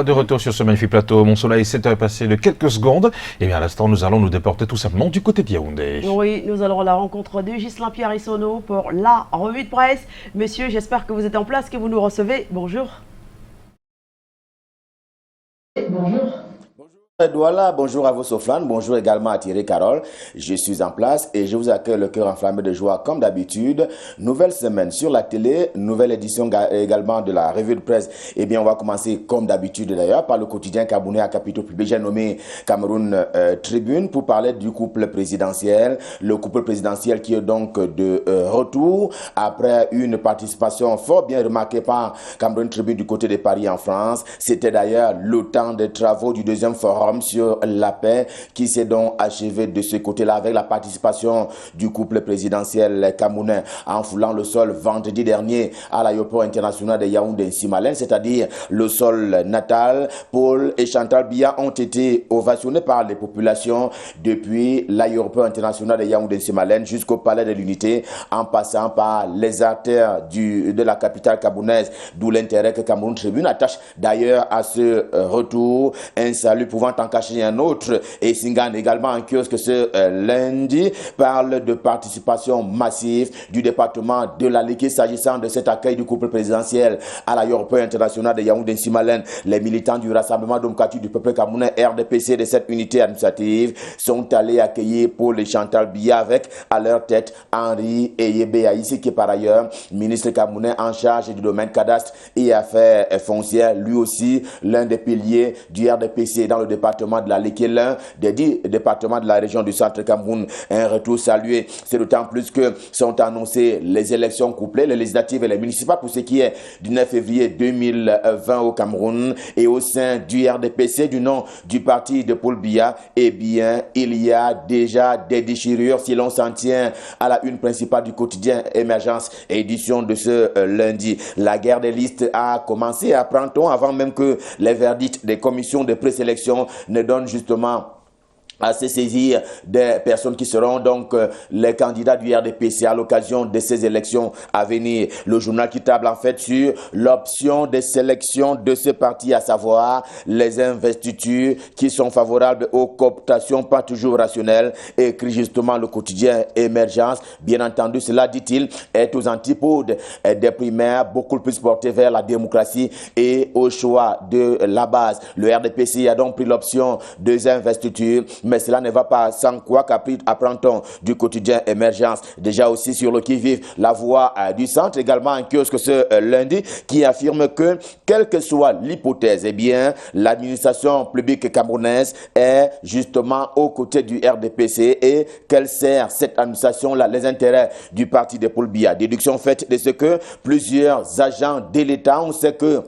De retour sur ce magnifique plateau, mon soleil, 7 heures passées de quelques secondes. Et bien à l'instant, nous allons nous déporter tout simplement du côté de Yaoundé. Oui, nous allons à la rencontre de Ghislain Pierre Issonneau pour la revue de presse. Messieurs, j'espère que vous êtes en place, que vous nous recevez. Bonjour. Bonjour. Douala, bonjour à vous Soflane, bonjour également à Thierry Carole. Je suis en place et je vous accueille le cœur enflammé de joie comme d'habitude. Nouvelle semaine sur la télé, nouvelle édition également de la revue de presse. Eh bien, on va commencer comme d'habitude d'ailleurs par le quotidien camerounais à capitaux publics. J'ai nommé Cameroun Tribune pour parler du couple présidentiel. Le couple présidentiel qui est donc de retour après une participation fort bien remarquée par Cameroun Tribune du côté de Paris en France. C'était d'ailleurs le temps des travaux du deuxième forum sur la paix qui s'est donc achevé de ce côté-là avec la participation du couple présidentiel camerounais en foulant le sol vendredi dernier à l'aéroport international de Yaoundé-Nsimalen, c'est-à-dire le sol natal. Paul et Chantal Biya ont été ovationnés par les populations depuis l'aéroport international de Yaoundé-Nsimalen jusqu'au palais de l'unité en passant par les artères de la capitale camerounaise, d'où l'intérêt que Cameroun Tribune attache d'ailleurs à ce retour. Un salut pouvant en cacher un autre, et Singan également en kiosque ce lundi parle de participation massive du département de la Ligue s'agissant de cet accueil du couple présidentiel à l'aéroport international de Yaoundé-Nsimalen. Les militants du Rassemblement démocratique du peuple camerounais RDPC de cette unité administrative sont allés accueillir Paul et Chantal Biya avec à leur tête Henri Eyebe-Aïssi qui est par ailleurs ministre camerounais en charge du domaine cadastre et affaires foncières, lui aussi l'un des piliers du RDPC dans le département de la Ligue, l'un des 10 départements de la région du centre Cameroun. Un retour salué, c'est d'autant plus que sont annoncées les élections couplées, les législatives et les municipales pour ce qui est du 9 février 2020 au Cameroun. Et au sein du RDPC, du nom du parti de Paul Biya, eh bien, il y a déjà des déchirures si l'on s'en tient à la une principale du quotidien Émergence, édition de ce lundi. La guerre des listes a commencé à prendre avant même que les verdicts des commissions de présélection ne donnent justement à se saisir des personnes qui seront donc les candidats du RDPC à l'occasion de ces élections à venir. Le journal qui table en fait sur l'option de sélection de ce parti, à savoir les investitures qui sont favorables aux cooptations pas toujours rationnelles, écrit justement le quotidien Émergence. Bien entendu, cela, dit-il, est aux antipodes des primaires beaucoup plus portées vers la démocratie et au choix de la base. Le RDPC a donc pris l'option des investitures, mais cela ne va pas sans quoi qu'apprend-on du quotidien Émergence. Déjà aussi sur le qui-vive, la voix du centre, également en kiosque ce lundi, qui affirme que, quelle que soit l'hypothèse, eh bien, l'administration publique camerounaise est justement aux côtés du RDPC et qu'elle sert cette administration-là les intérêts du parti de Paul Biya. Déduction faite de ce que plusieurs agents de l'État, on sait que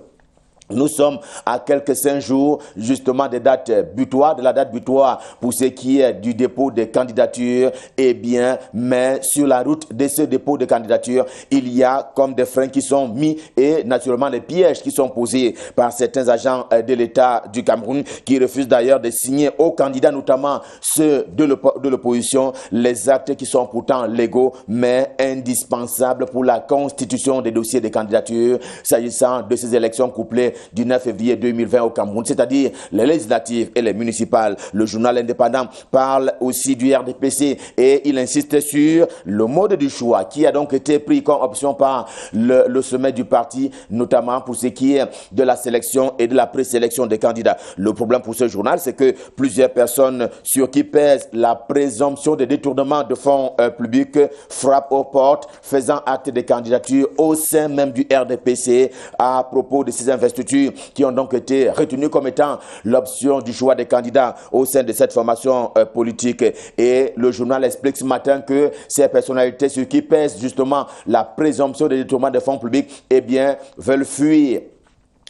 nous sommes à quelques 5 jours justement des dates butoirs, de la date butoir pour ce qui est du dépôt des candidatures. Eh bien, mais sur la route de ce dépôt de candidature, il y a comme des freins qui sont mis et naturellement des pièges qui sont posés par certains agents de l'État du Cameroun qui refusent d'ailleurs de signer aux candidats, notamment ceux de l'opposition, les actes qui sont pourtant légaux mais indispensables pour la constitution des dossiers de candidature s'agissant de ces élections couplées du 9 février 2020 au Cameroun, c'est-à-dire les législatives et les municipales. Le journal indépendant parle aussi du RDPC et il insiste sur le mode du choix qui a donc été pris comme option par le sommet du parti, notamment pour ce qui est de la sélection et de la présélection des candidats. Le problème pour ce journal, c'est que plusieurs personnes sur qui pèse la présomption de détournement de fonds publics frappent aux portes, faisant acte de candidature au sein même du RDPC à propos de ces investitures qui ont donc été retenues comme étant l'option du choix des candidats au sein de cette formation politique. Et le journal explique ce matin que ces personnalités sur qui pèse justement la présomption de détournement des fonds publics, eh bien, veulent fuir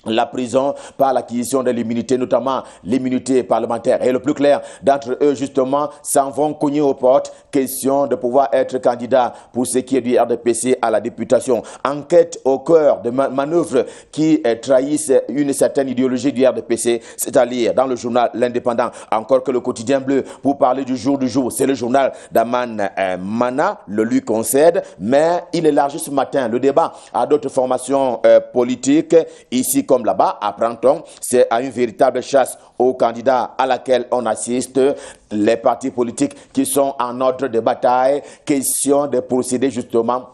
la prison par l'acquisition de l'immunité, notamment l'immunité parlementaire. Et le plus clair d'entre eux, justement, s'en vont cogner aux portes, question de pouvoir être candidat pour ce qui est du RDPC à la députation. Enquête au cœur de manœuvres qui trahissent une certaine idéologie du RDPC, c'est à lire dans le journal L'Indépendant, encore que le quotidien bleu, pour parler du jour, c'est le journal d'Aman Mana, le lui concède, mais il élargit ce matin le débat à d'autres formations politiques, ici comme comme là-bas, apprend-on, c'est à une véritable chasse aux candidats à laquelle on assiste. Les partis politiques qui sont en ordre de bataille, question de procéder justement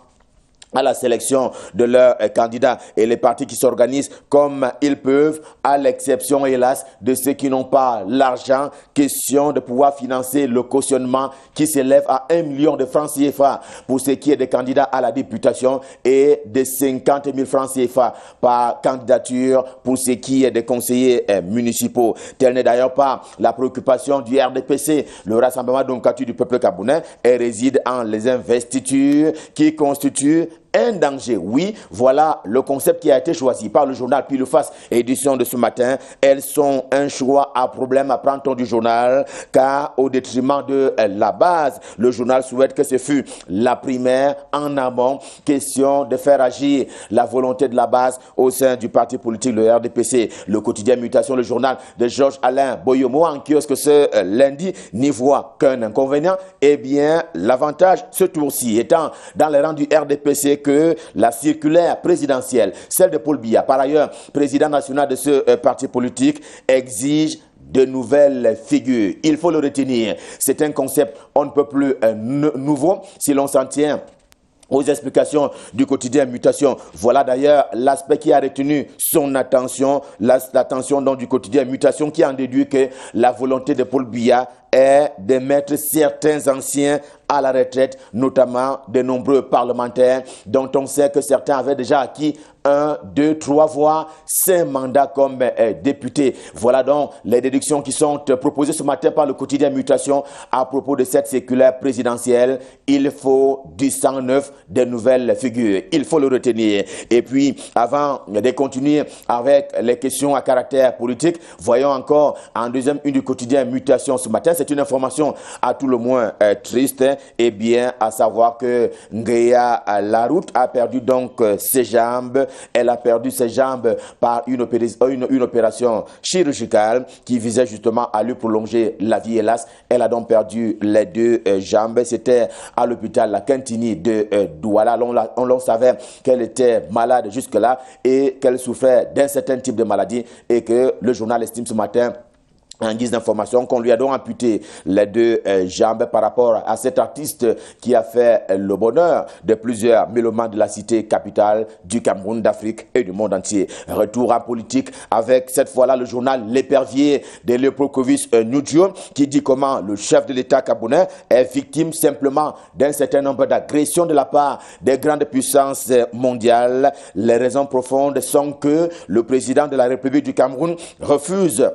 à la sélection de leurs candidats et les partis qui s'organisent comme ils peuvent, à l'exception, hélas, de ceux qui n'ont pas l'argent. Question de pouvoir financer le cautionnement qui s'élève à 1 million de francs CFA pour ce qui est des candidats à la députation et de 50 000 francs CFA par candidature pour ce qui est des conseillers municipaux. Telle n'est d'ailleurs pas la préoccupation du RDPC, le Rassemblement démocratique du peuple camerounais, et réside en les investitures qui constituent un danger. Oui, voilà le concept qui a été choisi par le journal Pile ou Face, édition de ce matin. Elles sont un choix à problème, apprend-on du journal, car au détriment de la base, le journal souhaite que ce fût la primaire en amont. Question de faire agir la volonté de la base au sein du parti politique, le RDPC. Le quotidien Mutation, le journal de Georges-Alain Boyomo, en kiosque ce lundi, n'y voit qu'un inconvénient. Eh bien, l'avantage, ce tour-ci, étant dans les rangs du RDPC, que la circulaire présidentielle, celle de Paul Biya, par ailleurs président national de ce parti politique, exige de nouvelles figures. Il faut le retenir. C'est un concept on ne peut plus nouveau si l'on s'en tient aux explications du quotidien Mutation. Voilà d'ailleurs l'aspect qui a retenu son attention, l'attention donc du quotidien Mutation, qui en déduit que la volonté de Paul Biya est de mettre certains anciens à la retraite, notamment de nombreux parlementaires dont on sait que certains avaient déjà acquis 1, 2, 3, voire 5 mandats comme députés. Voilà donc les déductions qui sont proposées ce matin par le quotidien Mutation à propos de cette circulaire présidentielle. Il faut du sang neuf, de nouvelles figures. Il faut le retenir. Et puis, avant de continuer avec les questions à caractère politique, voyons encore en deuxième une du quotidien Mutation ce matin. C'est une information à tout le moins triste. Eh bien, à savoir que Ngea Laroute a perdu donc ses jambes. Elle a perdu ses jambes par une opération chirurgicale qui visait justement à lui prolonger la vie. Hélas, elle a donc perdu les 2 jambes. C'était à l'hôpital La Quintini de Douala. On savait qu'elle était malade jusque-là et qu'elle souffrait d'un certain type de maladie et que le journal estime ce matin, en guise d'information, qu'on lui a donc amputé les 2 jambes par rapport à cet artiste qui a fait le bonheur de plusieurs mélomanes de la cité capitale du Cameroun, d'Afrique et du monde entier. Retour en politique avec cette fois-là le journal L'Épervier de Léopold Kovis Nudjo, qui dit comment le chef de l'État camerounais est victime simplement d'un certain nombre d'agressions de la part des grandes puissances mondiales. Les raisons profondes sont que le président de la République du Cameroun refuse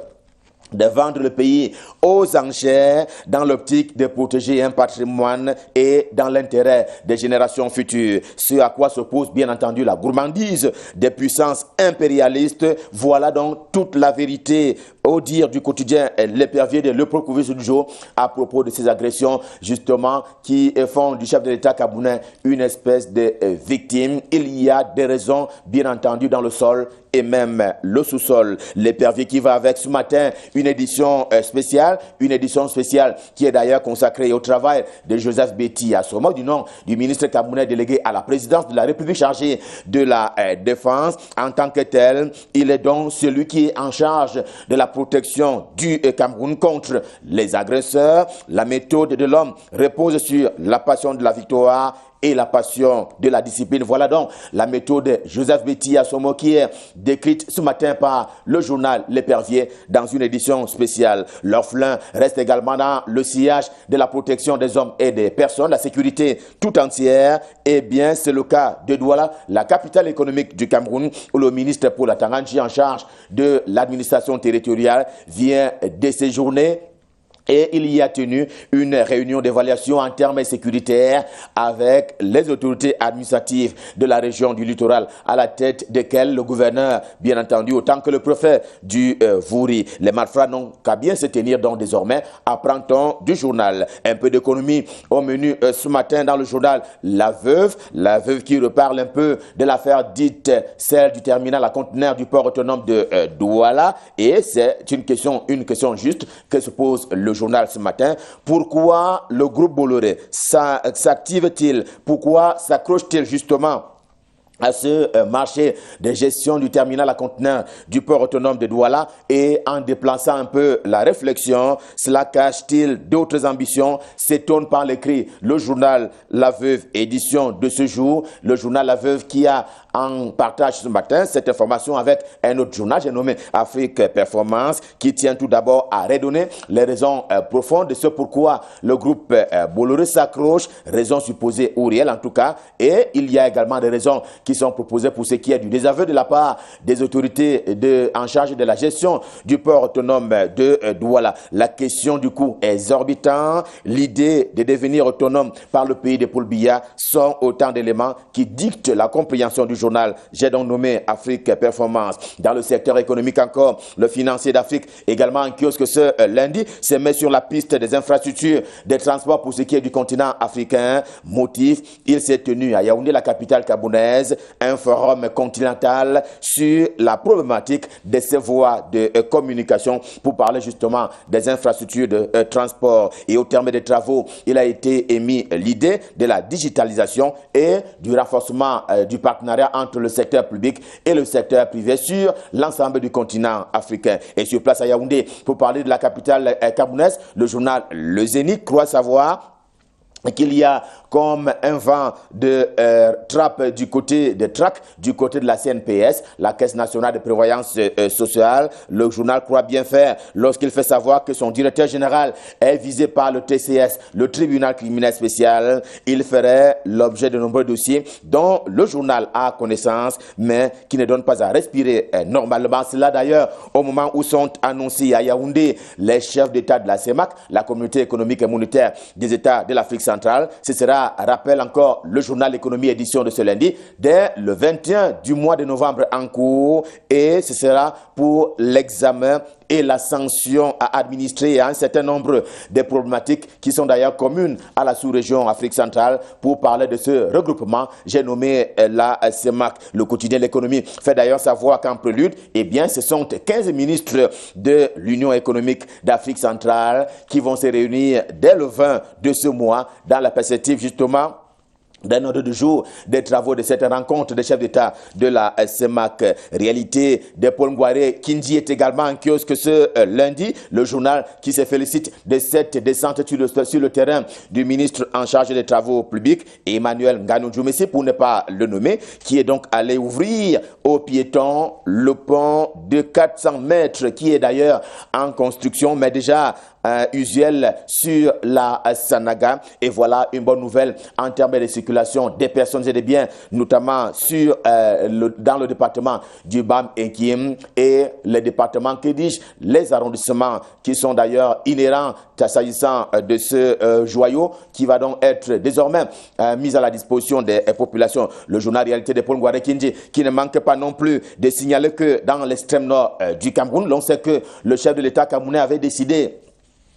de vendre le pays aux enchères dans l'optique de protéger un patrimoine et dans l'intérêt des générations futures. Ce à quoi s'oppose bien entendu la gourmandise des puissances impérialistes. Voilà donc toute la vérité au dire du quotidien L'Épervier de Léopold Kovis Nudjo à propos de ces agressions justement qui font du chef de l'État camerounais une espèce de victime. Il y a des raisons bien entendu dans le sol et même le sous-sol. L'Épervier qui va avec ce matin une édition spéciale qui est d'ailleurs consacrée au travail de Joseph Betty Assomo, du nom du ministre camerounais délégué à la présidence de la République chargé de la défense. En tant que tel, il est donc celui qui est en charge de la protection du Cameroun contre les agresseurs. La méthode de l'homme repose sur la passion de la victoire et la passion de la discipline. Voilà donc la méthode Joseph Betty Assomo qui est décrite ce matin par le journal L'Épervier dans une édition spéciale. L'orphelin reste également dans le sillage de la protection des hommes et des personnes, la sécurité tout entière. Eh bien, c'est le cas de Douala, la capitale économique du Cameroun, où le ministre Paul Atanganji en charge de l'administration territoriale vient de séjourner. Et il y a tenu une réunion d'évaluation en termes sécuritaires avec les autorités administratives de la région du littoral, à la tête desquelles le gouverneur, bien entendu, autant que le préfet du Vouri. Les malfrats n'ont qu'à bien se tenir donc désormais, apprend-on du journal. Un peu d'économie au menu ce matin dans le journal La Veuve qui reparle un peu de l'affaire dite celle du terminal à conteneurs du port autonome de Douala. Et c'est une question juste que se pose le journal ce matin. Pourquoi le groupe Bolloré s'active-t-il? Pourquoi s'accroche-t-il justement à ce marché de gestion du terminal à conteneurs du port autonome de Douala, et en déplaçant un peu la réflexion, cela cache-t-il d'autres ambitions? S'étonne par l'écrit le journal La Veuve, édition de ce jour, le journal La Veuve qui a en partage ce matin cette information avec un autre journal, j'ai nommé Afrique Performance, qui tient tout d'abord à redonner les raisons profondes de ce pourquoi le groupe Bolloré s'accroche, raisons supposées ou réelles en tout cas, et il y a également des raisons qui sont proposées pour ce qui est du désaveu de la part des autorités en charge de la gestion du port autonome de Douala. La question du coût exorbitant, l'idée de devenir autonome par le pays de Paul Biya sont autant d'éléments qui dictent la compréhension du journal. J'ai donc nommé Afrique Performance. Dans le secteur économique encore, le financier d'Afrique, également en kiosque ce lundi, se met sur la piste des infrastructures des transports pour ce qui est du continent africain. Motif, il s'est tenu à Yaoundé, la capitale gabonaise, un forum continental sur la problématique de ces voies de communication pour parler justement des infrastructures de transport. Et au terme des travaux, il a été émis l'idée de la digitalisation et du renforcement du partenariat entre le secteur public et le secteur privé sur l'ensemble du continent africain. Et sur place à Yaoundé, pour parler de la capitale gabonaise, le journal Le Zénith croit savoir qu'il y a comme un vent de trappe du côté de TRAC, du côté de la CNPS, la Caisse nationale de prévoyance sociale. Le journal croit bien faire lorsqu'il fait savoir que son directeur général est visé par le TCS, le tribunal criminel spécial. Il ferait l'objet de nombreux dossiers dont le journal a connaissance, mais qui ne donnent pas à respirer normalement. C'est là d'ailleurs au moment où sont annoncés à Yaoundé les chefs d'État de la CEMAC, la communauté économique et monétaire des États de l'Afrique centrale. Ce sera, rappelle encore le journal Économie édition de ce lundi, dès le 21 du mois de novembre en cours, et ce sera pour l'examen et la sanction à administrer à un certain nombre de problématiques qui sont d'ailleurs communes à la sous-région Afrique centrale. Pour parler de ce regroupement, j'ai nommé la CEMAC. Le quotidien de l'économie fait d'ailleurs savoir qu'en prélude, eh bien, ce sont 15 ministres de l'Union économique d'Afrique centrale qui vont se réunir dès le 20 de ce mois dans la perspective justement d'un ordre du jour des travaux de cette rencontre des chefs d'État de la CEMAC. Réalité de Paul Ngouaré Kindji est également en kiosque ce lundi. Le journal qui se félicite de cette descente sur le terrain du ministre en charge des travaux publics, Emmanuel Nganou Djoumessi, pour ne pas le nommer, qui est donc allé ouvrir aux piétons le pont de 400 mètres qui est d'ailleurs en construction, mais déjà usuel sur la Sanaga. Et voilà une bonne nouvelle en termes de circulation des personnes et des biens, notamment sur, dans le département du Bam et Kiem et le département Kédish, les arrondissements qui sont d'ailleurs inhérents s'agissant de ce joyau qui va donc être désormais mis à la disposition des populations. Le journal Réalité de Paul Ngouaré Kindji qui ne manque pas non plus de signaler que dans l'extrême nord du Cameroun, l'on sait que le chef de l'État camerounais avait décidé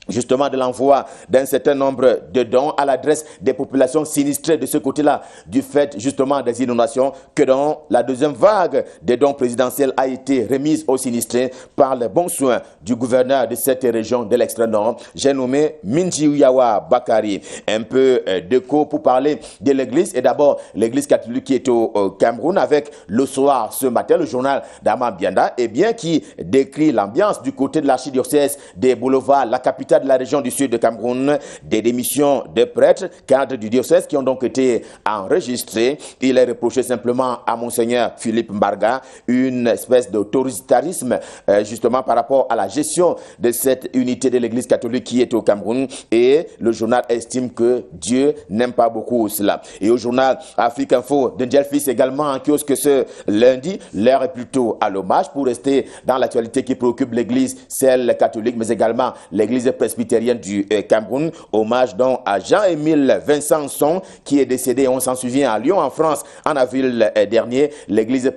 justement de l'envoi d'un certain nombre de dons à l'adresse des populations sinistrées de ce côté-là, du fait justement des inondations, que dans la deuxième vague des dons présidentiels a été remise aux sinistrés par les bons soins du gouverneur de cette région de l'extrême nord. J'ai nommé Minji Uyawa Bakari. Un peu d'écho pour parler de l'église, et d'abord l'église catholique qui est au Cameroun, avec le soir ce matin, le journal d'Ama Bianda, et bien qui décrit l'ambiance du côté de l'archidiocèse des Boulevards, la capitale de la région du sud de Cameroun, des démissions de prêtres, cadres du diocèse qui ont donc été enregistrés. Il est reproché simplement à Monseigneur Philippe Mbarga une espèce d'autoritarisme justement par rapport à la gestion de cette unité de l'église catholique qui est au Cameroun, et le journal estime que Dieu n'aime pas beaucoup cela. Et au journal Afrique Info de Fils également en kiosque ce lundi, l'heure est plutôt à l'hommage pour rester dans l'actualité qui préoccupe l'église, celle catholique, mais également l'église presbytérienne du Cameroun. Hommage donc à Jean-Émile Vincent Son qui est décédé, on s'en souvient, à Lyon en France en avril dernier. L'église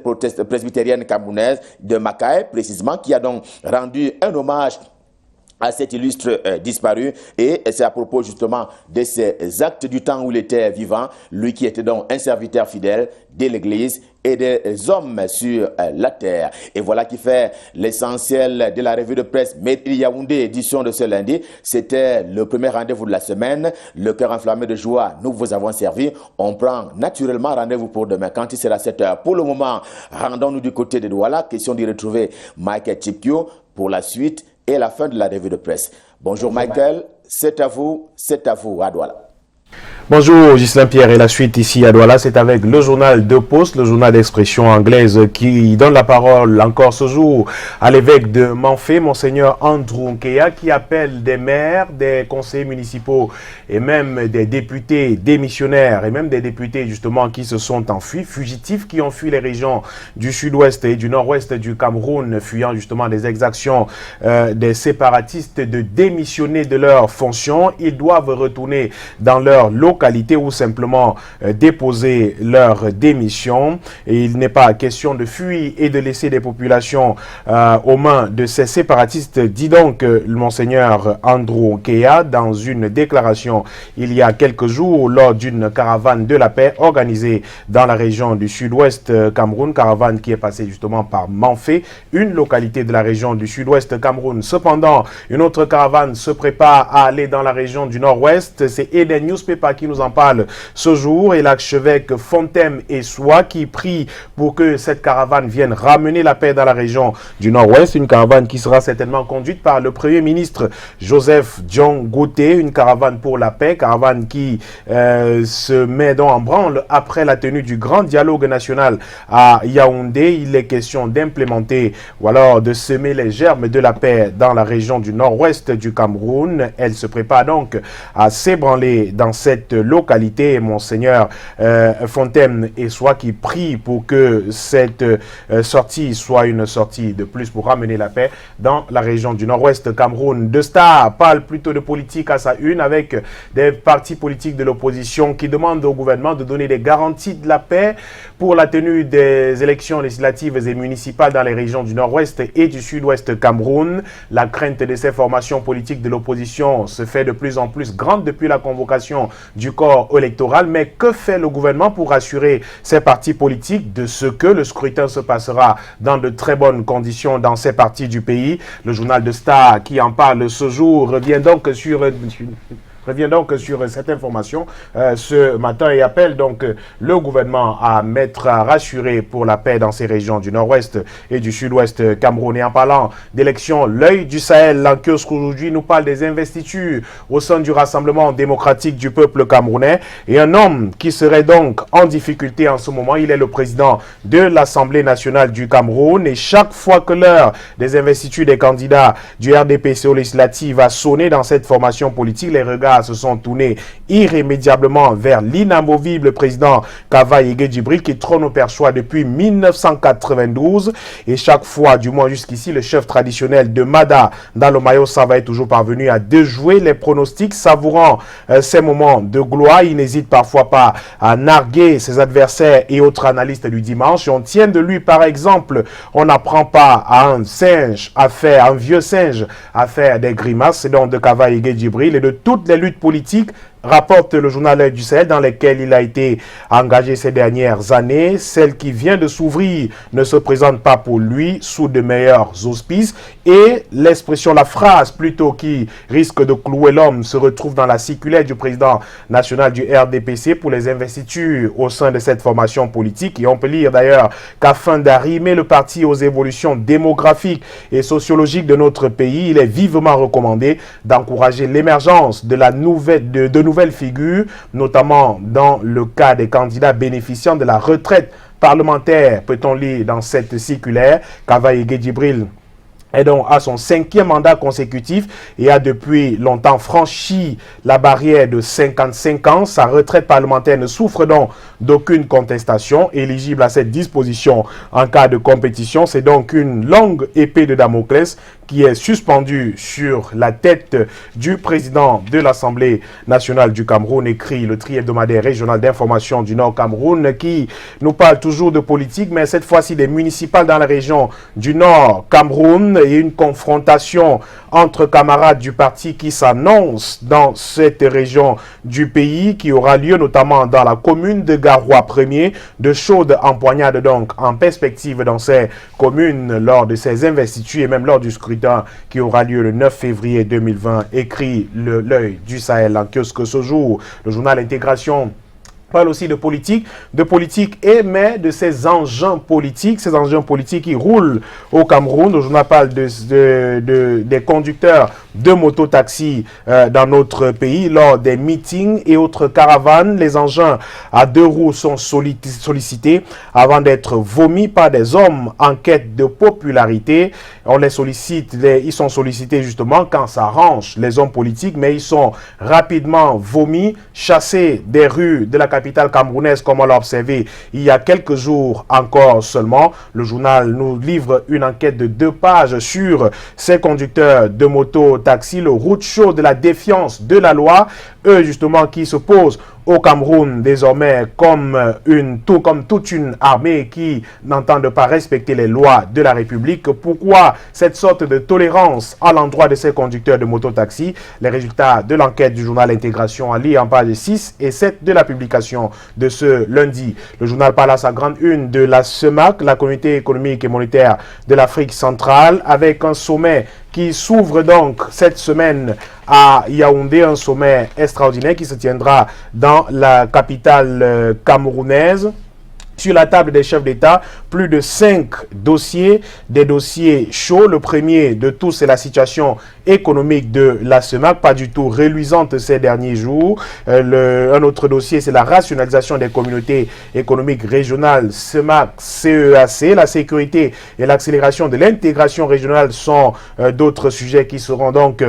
presbytérienne camerounaise de Makaé précisément, qui a donc rendu un hommage à cet illustre disparu, et c'est à propos justement de ces actes du temps où il était vivant, lui qui était donc un serviteur fidèle de l'Église et des hommes sur la terre. Et voilà qui fait l'essentiel de la revue de presse Made in Yaoundé, édition de ce lundi. C'était le premier rendez-vous de la semaine. Le cœur enflammé de joie, nous vous avons servi. On prend naturellement rendez-vous pour demain quand il sera 7 heures. Pour le moment, rendons-nous du côté de Douala. Question d'y retrouver Michael Chipkio pour la suite et la fin de la revue de presse. Bonjour Michael, c'est à vous à Douala. Bonjour Ghislain Pierre, et la suite ici à Douala, c'est avec le journal de Poste, le journal d'expression anglaise qui donne la parole encore ce jour à l'évêque de Manfé, Monseigneur Andrew Nkeya, qui appelle des maires, des conseillers municipaux et même des députés démissionnaires et même des députés justement qui se sont enfuis, fugitifs qui ont fui les régions du sud-ouest et du nord-ouest du Cameroun, fuyant justement des exactions des séparatistes, de démissionner de leurs fonctions. Ils doivent retourner dans leur localité ou simplement déposer leur démission. Et il n'est pas question de fuir et de laisser des populations aux mains de ces séparatistes, dit donc le Monseigneur Andrew Nkeya dans une déclaration il y a quelques jours lors d'une caravane de la paix organisée dans la région du sud-ouest Cameroun, caravane qui est passée justement par Manfé, une localité de la région du sud-ouest Cameroun. Cependant, une autre caravane se prépare à aller dans la région du nord-ouest. C'est Eden Newspaper qui nous en parle ce jour, et l'archevêque Fontem Essoa qui prie pour que cette caravane vienne ramener la paix dans la région du nord-ouest, une caravane qui sera certainement conduite par le premier ministre Joseph John Gouté, une caravane pour la paix, caravane qui se met donc en branle après la tenue du grand dialogue national à Yaoundé. Il est question d'implémenter ou alors de semer les germes de la paix dans la région du nord-ouest du Cameroun. Elle se prépare donc à s'ébranler dans cette localité. Monseigneur Fontaine Essoa qui prie pour que cette sortie soit une sortie de plus pour ramener la paix dans la région du nord-ouest Cameroun. De Star parle plutôt de politique à sa une, avec des partis politiques de l'opposition qui demandent au gouvernement de donner des garanties de la paix pour la tenue des élections législatives et municipales dans les régions du nord-ouest et du sud-ouest Cameroun. La crainte de ces formations politiques de l'opposition se fait de plus en plus grande depuis la convocation du corps électoral. Mais que fait le gouvernement pour assurer ces partis politiques de ce que le scrutin se passera dans de très bonnes conditions dans ces parties du pays? Le journal de Star qui en parle ce jour revient donc sur cette information ce matin et appelle donc le gouvernement à rassurer pour la paix dans ces régions du nord-ouest et du sud-ouest Cameroun. Et en parlant d'élections, l'œil du Sahel, l'enquiosque aujourd'hui nous parle des investitures au sein du Rassemblement démocratique du peuple camerounais, et un homme qui serait donc en difficulté en ce moment, il est le président de l'Assemblée nationale du Cameroun, et chaque fois que l'heure des investitures des candidats du RDPC aux législatives a sonné dans cette formation politique, les regards se sont tournés irrémédiablement vers l'inamovible président Kava Ige Djibril qui trône au perchoir depuis 1992, et chaque fois, du moins jusqu'ici, le chef traditionnel de Mada dans le Mayo Sava est toujours parvenu à déjouer les pronostics, savourant ces moments de gloire. Il n'hésite parfois pas à narguer ses adversaires et autres analystes du dimanche. On tient de lui, par exemple, on n'apprend pas à un vieux singe à faire des grimaces. C'est donc de Kava Ige Djibril et de toutes les luttes politiques, rapporte le journal du Sahel, dans lesquels il a été engagé ces dernières années. Celle qui vient de s'ouvrir ne se présente pas pour lui sous de meilleurs auspices, et la phrase plutôt qui risque de clouer l'homme se retrouve dans la circulaire du président national du RDPC pour les investitures au sein de cette formation politique. Et on peut lire d'ailleurs qu'afin d'arrimer le parti aux évolutions démographiques et sociologiques de notre pays, il est vivement recommandé d'encourager l'émergence de nouvelles figures, notamment dans le cas des candidats bénéficiant de la retraite parlementaire, peut-on lire dans cette circulaire. Kava Ige Djibril est donc à son 5e mandat consécutif et a depuis longtemps franchi la barrière de 55 ans. Sa retraite parlementaire ne souffre donc d'aucune contestation. Éligible à cette disposition en cas de compétition, c'est donc une longue épée de Damoclès qui est suspendue sur la tête du président de l'Assemblée nationale du Cameroun, écrit le tri-hebdomadaire régional d'information du Nord Cameroun, qui nous parle toujours de politique, mais cette fois-ci des municipales dans la région du Nord Cameroun. et une confrontation entre camarades du parti qui s'annonce dans cette région du pays, qui aura lieu notamment dans la commune de Garoua 1er, de chaudes empoignades donc en perspective dans ces communes lors de ces investitures et même lors du scrutin qui aura lieu le 9 février 2020, écrit l'Œil du Sahel en kiosque ce jour. Le journal Intégration parle aussi de politique et mais de ces engins politiques qui roulent au Cameroun. Le journal parle des conducteurs de mototaxis dans notre pays lors des meetings et autres caravanes. Les engins à 2 roues sont sollicités avant d'être vomis par des hommes en quête de popularité. On les sollicite, ils sont sollicités justement quand ça arrange les hommes politiques, mais ils sont rapidement vomis, chassés des rues de la capitale camerounaise, comme on l'a observé il y a quelques jours encore seulement. Le journal nous livre une enquête de 2 pages sur ces conducteurs de moto-taxi, le roadshow de la défiance de la loi, eux justement qui se posent au Cameroun désormais comme toute une armée qui n'entendent pas respecter les lois de la République. Pourquoi cette sorte de tolérance à l'endroit de ces conducteurs de mototaxi? Les résultats de l'enquête du journal Intégration à lire en page 6 et 7 de la publication de ce lundi. Le journal parle à sa grande une de la CEMAC, la Communauté économique et monétaire de l'Afrique centrale, avec un sommet qui s'ouvre donc cette semaine à Yaoundé, un sommet extraordinaire qui se tiendra dans la capitale camerounaise. Sur la table des chefs d'État, plus de 5 dossiers, des dossiers chauds. Le premier de tous, c'est la situation économique de la CEMAC, pas du tout reluisante ces derniers jours. Un autre dossier, c'est la rationalisation des communautés économiques régionales CEMAC, CEAC. La sécurité et l'accélération de l'intégration régionale sont d'autres sujets qui seront donc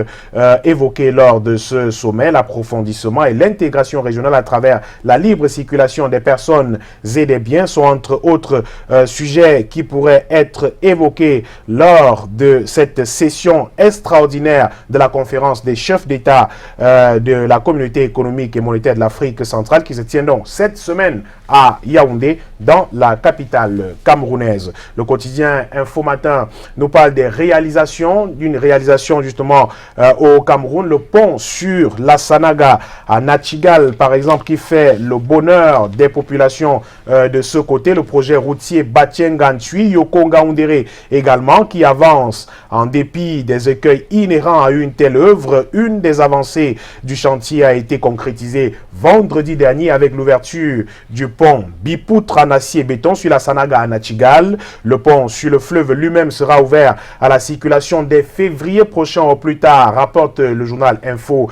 évoqués lors de ce sommet. L'approfondissement et l'intégration régionale à travers la libre circulation des personnes et des biens sont entre autres sujets qui pourraient être évoqués lors de cette session extraordinaire de la conférence des chefs d'État de la Communauté économique et monétaire de l'Afrique centrale qui se tient donc cette semaine à Yaoundé dans la capitale camerounaise. Le quotidien Info Matin nous parle des réalisations, d'une réalisation justement au Cameroun, le pont sur la Sanaga à Nachigal par exemple qui fait le bonheur des populations de ce côté, le projet routier Batien-Gantui, Yoko-Ngaoundéré également qui avance en dépit des écueils inhérents à une telle œuvre. Une des avancées du chantier a été concrétisée vendredi dernier avec l'ouverture du pont Bipoutre en acier béton sur la Sanaga à Nachigal. Le pont sur le fleuve lui-même sera ouvert à la circulation dès février prochain au plus tard, rapporte le journal Info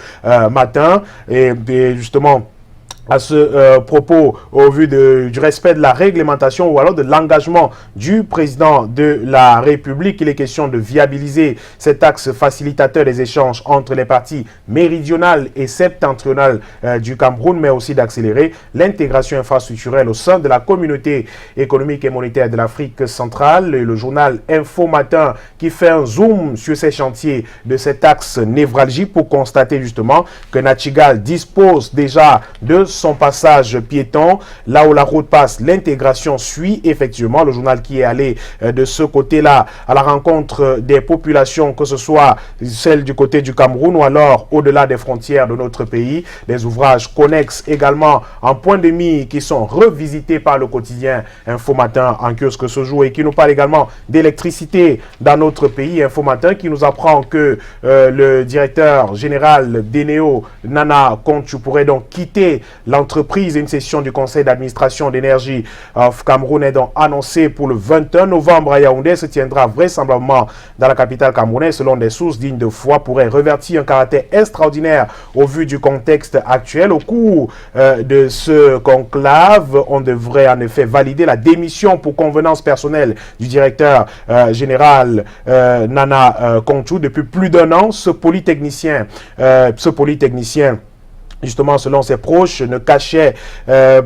Matin. Et justement, à ce propos, au vu du respect de la réglementation ou alors de l'engagement du président de la République, il est question de viabiliser cet axe facilitateur des échanges entre les parties méridionales et septentrionales du Cameroun, mais aussi d'accélérer l'intégration infrastructurelle au sein de la Communauté économique et monétaire de l'Afrique centrale. Et le journal Info Matin qui fait un zoom sur ces chantiers de cet axe névralgique pour constater justement que Nachigal dispose déjà de son passage piéton. Là où la route passe, l'intégration suit effectivement. Le journal qui est allé de ce côté-là à la rencontre des populations, que ce soit celles du côté du Cameroun ou alors au-delà des frontières de notre pays. Des ouvrages connexes également en point de mire qui sont revisités par le quotidien Info Matin en kiosque ce jour et qui nous parle également d'électricité dans notre pays. Info Matin qui nous apprend que le directeur général d'Eneo, Nana Contu, pourrait donc quitter l'entreprise. Une session du conseil d'administration d'énergie Cameroun est donc annoncée pour le 21 novembre à Yaoundé. Se tiendra vraisemblablement dans la capitale camerounaise. Selon des sources dignes de foi, pourrait revêtir un caractère extraordinaire au vu du contexte actuel. Au cours de ce conclave, on devrait en effet valider la démission pour convenance personnelle du directeur général Nana Contu. Depuis plus d'1 an, ce polytechnicien justement, selon ses proches, ne cachait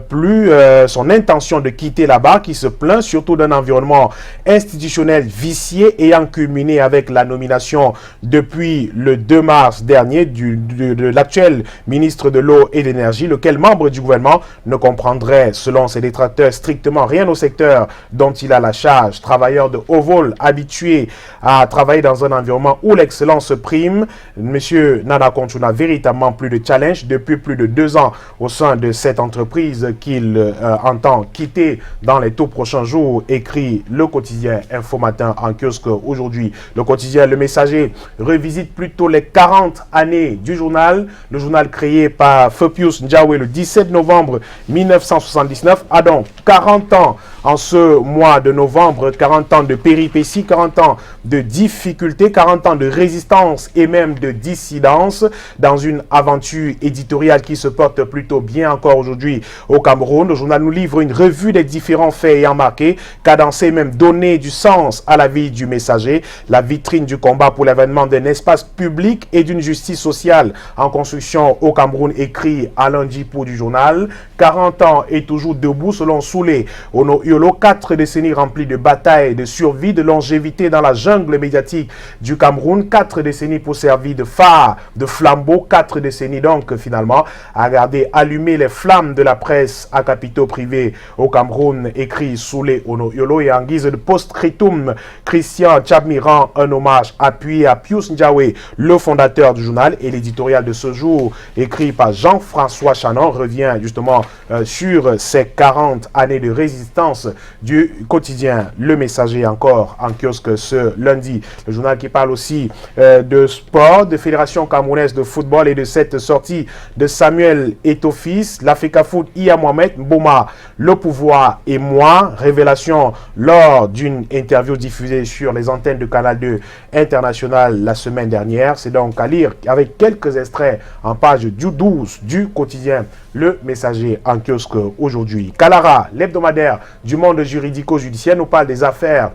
plus son intention de quitter là-bas, qui se plaint surtout d'un environnement institutionnel vicié ayant culminé avec la nomination depuis le 2 mars dernier de l'actuel ministre de l'eau et de l'énergie, lequel membre du gouvernement ne comprendrait, selon ses détracteurs, strictement rien au secteur dont il a la charge. Travailleur de haut vol, habitué à travailler dans un environnement où l'excellence prime, M. Nana Contour n'a véritablement plus de challenge depuis plus de 2 ans au sein de cette entreprise qu'il entend quitter dans les tout prochains jours, écrit le quotidien Info Matin en kiosque aujourd'hui. Le quotidien Le Messager revisite plutôt les 40 années du journal. Le journal créé par Feu Pius Ndiawe le 17 novembre 1979 a donc 40 ans en ce mois de novembre, 40 ans de péripéties, 40 ans de difficultés, 40 ans de résistance et même de dissidence dans une aventure éditoriale qui se porte plutôt bien encore aujourd'hui au Cameroun. Le journal nous livre une revue des différents faits ayant marqué, cadencé, même donné du sens à la vie du messager, la vitrine du combat pour l'avènement d'un espace public et d'une justice sociale en construction au Cameroun, écrit Alain Djipou du journal. 40 ans et toujours debout selon Soulé Ono Yolo, 4 décennies remplies de batailles, de survie, de longévité dans la jungle médiatique du Cameroun, 4 décennies pour servir de phare, de flambeau, 4 décennies donc finalement à garder allumer les flammes de la presse à capitaux privés au Cameroun, écrit Soulé Ono Yolo. Et en guise de post-scriptum, Christian Tchabmi rend un hommage appuyé à Pius Ndiawe, le fondateur du journal, et l'éditorial de ce jour, écrit par Jean-François Chanon, revient justement sur ces 40 années de résistance du quotidien Le Messager, encore en kiosque ce lundi. Le journal qui parle aussi de sport, de Fédération camerounaise de football et de cette sortie de Samuel Eto'o-Fils, l'Africa Foot, Iya Mohamed Mboma, le pouvoir et moi, révélation lors d'une interview diffusée sur les antennes de Canal 2 International la semaine dernière. C'est donc à lire avec quelques extraits en page 12 du quotidien Le Messager en kiosque aujourd'hui. Kalara, l'hebdomadaire du monde juridico-judiciaire, nous parle des affaires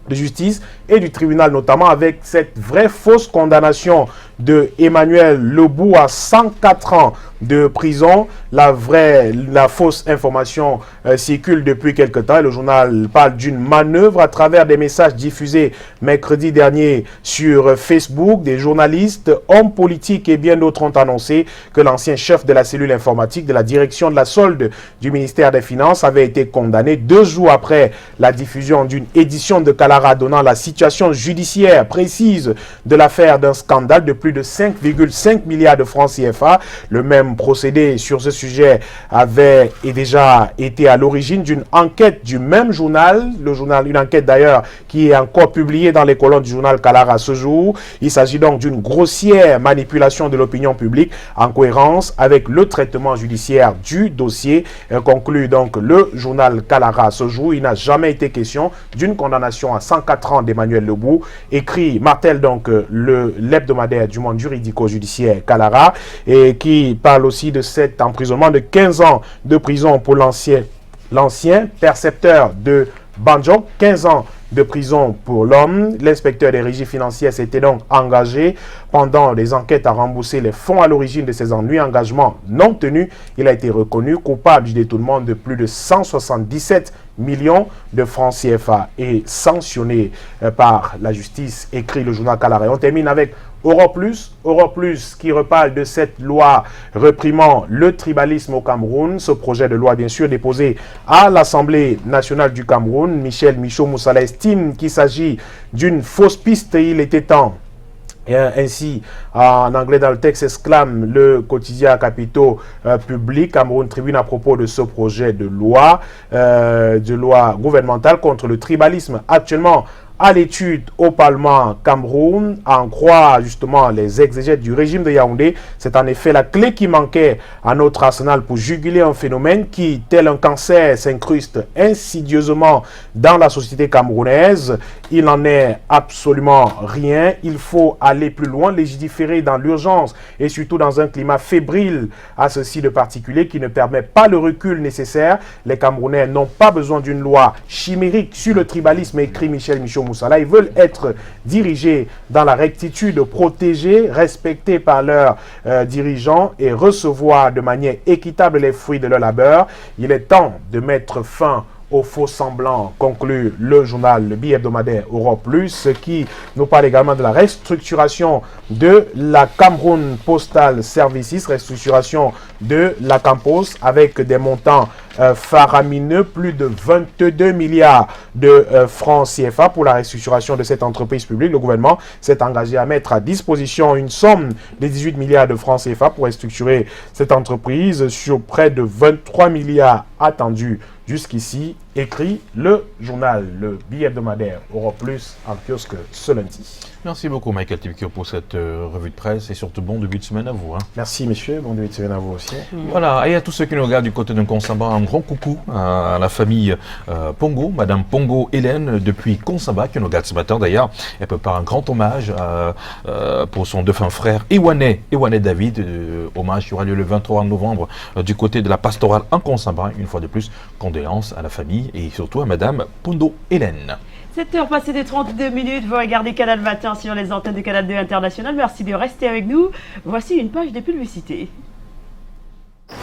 de justice et du tribunal, notamment avec cette vraie fausse condamnation de Emmanuel Lebou à 104 ans de prison. La fausse information circule depuis quelque temps. Le journal parle d'une manœuvre à travers des messages diffusés mercredi dernier sur Facebook. Des journalistes, hommes politiques et bien d'autres ont annoncé que l'ancien chef de la cellule informatique de la direction de la solde du ministère des Finances avait été condamné 2 jours après la diffusion d'une édition de Kalara donnant la situation judiciaire précise de l'affaire d'un scandale de plus de 5,5 milliards de francs CFA. Le même procédé sur ce sujet avait déjà été à l'origine d'une enquête du même journal, une enquête d'ailleurs qui est encore publiée dans les colonnes du journal Kalara à ce jour. Il s'agit donc d'une grossière manipulation de l'opinion publique en cohérence avec le traitement judiciaire du dossier, conclut donc le journal Kalara à ce jour. Il n'a jamais été question d'une condamnation à 104 ans d'Emmanuel Lebou, écrit martèle donc l'hebdomadaire du monde juridico-judiciaire Kalara, et qui parle aussi de cet emprisonnement de 15 ans de prison pour l'ancien percepteur de Banjo, 15 ans de prison pour l'homme. L'inspecteur des régies financières s'était donc engagé pendant les enquêtes à rembourser les fonds à l'origine de ces ennuis, engagement non tenu. Il a été reconnu coupable du détournement de plus de 177 millions de francs CFA et sanctionné par la justice, écrit le journal Kalara. On termine avec Europlus qui reparle de cette loi réprimant le tribalisme au Cameroun. Ce projet de loi, bien sûr, déposé à l'Assemblée nationale du Cameroun. Michel Michaud-Moussala estime qu'il s'agit d'une fausse piste. Il était temps. Et ainsi, en anglais dans le texte, exclame le quotidien Capitaux Public, Cameroun Tribune, à propos de ce projet de loi gouvernementale contre le tribalisme actuellement à l'étude au Parlement Cameroun. En croire justement les exégètes du régime de Yaoundé, c'est en effet la clé qui manquait à notre arsenal pour juguler un phénomène qui, tel un cancer, s'incruste insidieusement dans la société camerounaise. Il n'en est absolument rien. Il faut aller plus loin, légiférer dans l'urgence et surtout dans un climat fébrile à ceci de particulier qui ne permet pas le recul nécessaire. Les Camerounais n'ont pas besoin d'une loi chimérique sur le tribalisme, écrit Michel Michaud Moussala. Ils veulent être dirigés dans la rectitude, protégés, respectés par leurs dirigeants et recevoir de manière équitable les fruits de leur labeur. Il est temps de mettre fin aux faux semblants, conclut le journal, le bi-hebdomadaire Europe Plus, qui nous parle également de la restructuration de la Cameroun Postal Services, restructuration de la Campos avec des montants faramineux, plus de 22 milliards de francs CFA pour la restructuration de cette entreprise publique. Le gouvernement s'est engagé à mettre à disposition une somme de 18 milliards de francs CFA pour restructurer cette entreprise sur près de 23 milliards attendus jusqu'ici, écrit le journal, le bi-hebdomadaire Europe Plus en kiosque ce lundi. Merci beaucoup Michael Tibikio pour cette revue de presse et surtout bon début de semaine à vous. Merci messieurs, bon début de semaine à vous aussi. Voilà, et à tous ceux qui nous regardent du côté d'un Consamba, un grand coucou à la famille Pongo, Madame Pongo Hélène depuis Consamba, qui nous regarde ce matin d'ailleurs. Elle prépare un grand hommage pour son défunt frère Ewane David, hommage qui aura lieu le 23 novembre du côté de la pastorale en Consamba. Une fois de plus, condoléances à la famille et surtout à Madame Pongo Hélène. 7h passées de 32 minutes, vous regardez Canal Matin sur les antennes de Canal 2 International. Merci de rester avec nous. Voici une page de publicité.